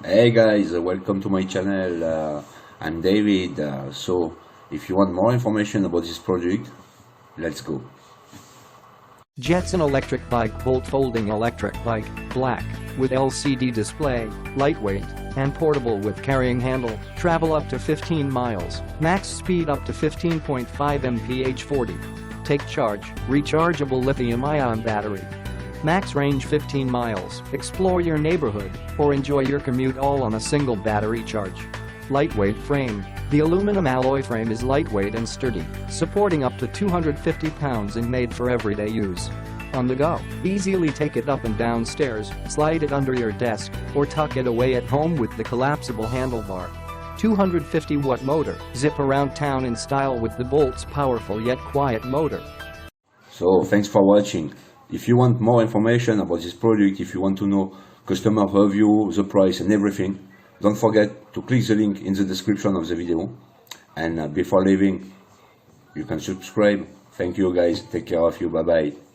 Hey guys, welcome to my channel. I'm David. So if you want more information about this project, let's go. Jetson electric bike, volt folding electric bike, black, with LCD display, lightweight, and portable with carrying handle, travel up to 15 miles, max speed up to 15.5 mph 40. Take charge, rechargeable lithium-ion battery. Max range 15 miles, explore your neighborhood, or enjoy your commute all on a single battery charge. Lightweight frame. The aluminum alloy frame is lightweight and sturdy, supporting up to 250 pounds and made for everyday use. On the go, easily take it up and down stairs, slide it under your desk, or tuck it away at home with the collapsible handlebar. 250-watt motor, zip around town in style with the Bolt's powerful yet quiet motor. So thanks for watching. If you want more information about this project, if you want to know customer review, the price and everything, don't forget to click the link in the description of the video. And before leaving, you can subscribe. Thank you guys. Take care of you. Bye bye.